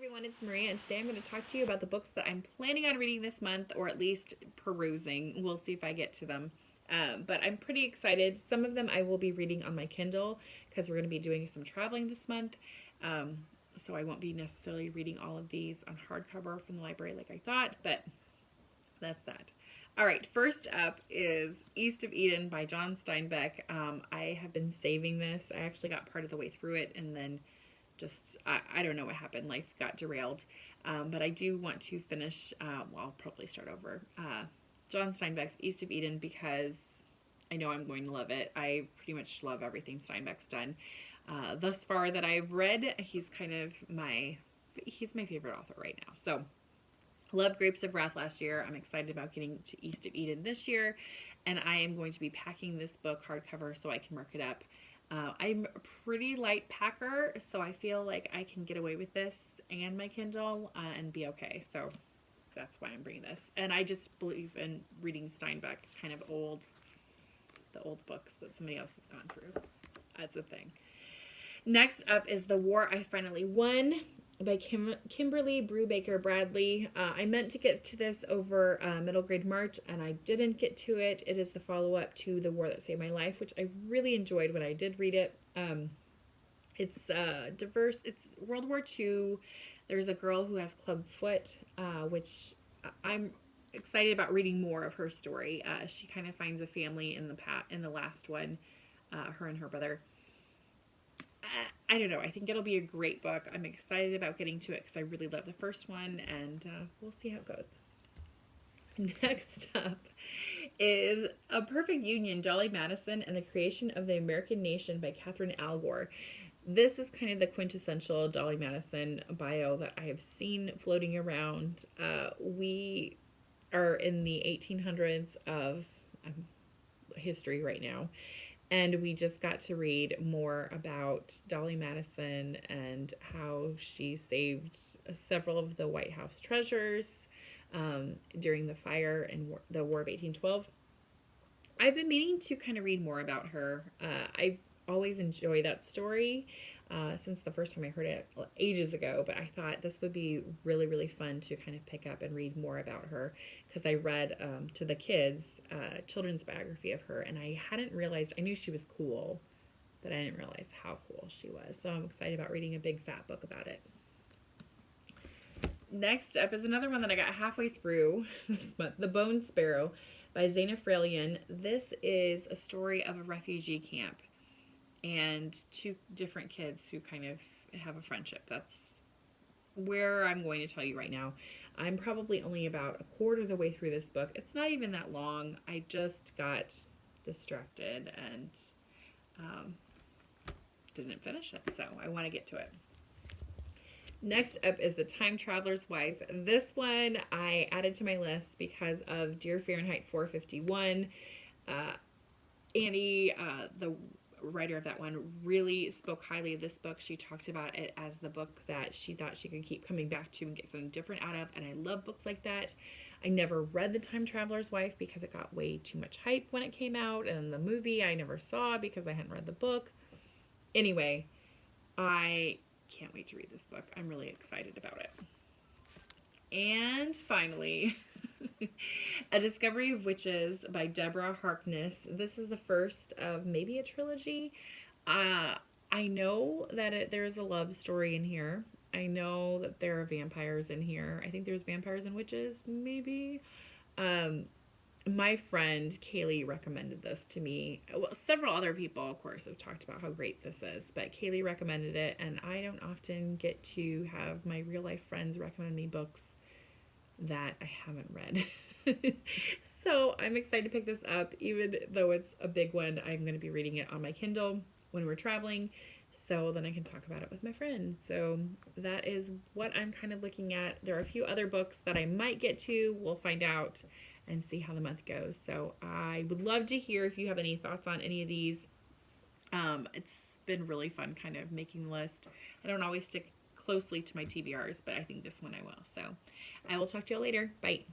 Everyone, it's Maria, and today I'm going to talk to you about the books that I'm planning on reading this month, or at least perusing. We'll see if I get to them. But I'm pretty excited. Some of them I will be reading on my Kindle because we're going to be doing some traveling this month. So I won't be necessarily reading all of these on hardcover from the library like I thought, but that's that. All right, first up is East of Eden by John Steinbeck. I have been saving this. I actually got part of the way through it and then I don't know what happened. Life got derailed. But I do want to finish, I'll probably start over. John Steinbeck's East of Eden because I know I'm going to love it. I pretty much love everything Steinbeck's done. Thus far that I've read, he's my favorite author right now. So, loved Grapes of Wrath last year. I'm excited about getting to East of Eden this year. And I am going to be packing this book hardcover so I can mark it up. I'm a pretty light packer, so I feel like I can get away with this and my Kindle and be okay. So that's why I'm bringing this. And I just believe in reading Steinbeck, kind of the old books that somebody else has gone through. That's a thing. Next up is The War I Finally Won by Kimberly Brubaker Bradley. I meant to get to this over middle grade March, and I didn't get to it. It is the follow-up to The War That Saved My Life, which I really enjoyed when I did read it. It's diverse. It's World War II. There's a girl who has club foot, which I'm excited about reading more of her story. She kind of finds a family in the last one, her and her brother. I don't know. I think it'll be a great book. I'm excited about getting to it because I really love the first one, and we'll see how it goes. Next up is A Perfect Union, Dolly Madison and the Creation of the American Nation by Catherine Algor. This is kind of the quintessential Dolly Madison bio that I have seen floating around. We are in the 1800s of history right now. And we just got to read more about Dolly Madison and how she saved several of the White House treasures during the fire in the War of 1812. I've been meaning to kind of read more about her. I've always enjoyed that story since the first time I heard it ages ago, but I thought this would be really, really fun to kind of pick up and read more about her because I read to the kids children's biography of her, and I hadn't realized, I knew she was cool, but I didn't realize how cool she was. So I'm excited about reading a big fat book about it. Next up is another one that I got halfway through this month, The Bone Sparrow by Zaina Fralian. This is a story of a refugee camp and two different kids who kind of have a friendship. That's where I'm going to tell you right now. I'm probably only about a quarter of the way through this book. It's not even that long. I just got distracted and didn't finish it, so I want to get to it. Next up is The Time Traveler's Wife. This one I added to my list because of Dear Fahrenheit 451. Annie, the writer of that one, really spoke highly of this book. She talked about it as the book that she thought she could keep coming back to and get something different out of, and I love books like that. I never read The Time Traveler's Wife because it got way too much hype when it came out, and the movie I never saw because I hadn't read the book. Anyway, I can't wait to read this book. I'm really excited about it. And finally, A Discovery of Witches by Deborah Harkness. This is the first of maybe a trilogy. I know that there's a love story in here. I know that there are vampires in here. I think there's vampires and witches, maybe. My friend Kaylee recommended this to me. Well, several other people, of course, have talked about how great this is, but Kaylee recommended it, and I don't often get to have my real life friends recommend me books that I haven't read. So I'm excited to pick this up, even though it's a big one. I'm going to be reading it on my Kindle when we're traveling, so then I can talk about it with my friends. So that is what I'm kind of looking at. There are a few other books that I might get to. We'll find out and see how the month goes. So I would love to hear if you have any thoughts on any of these. It's been really fun kind of making the list. I don't always stick closely to my TBRs, but I think this one I will. So I will talk to you all later. Bye.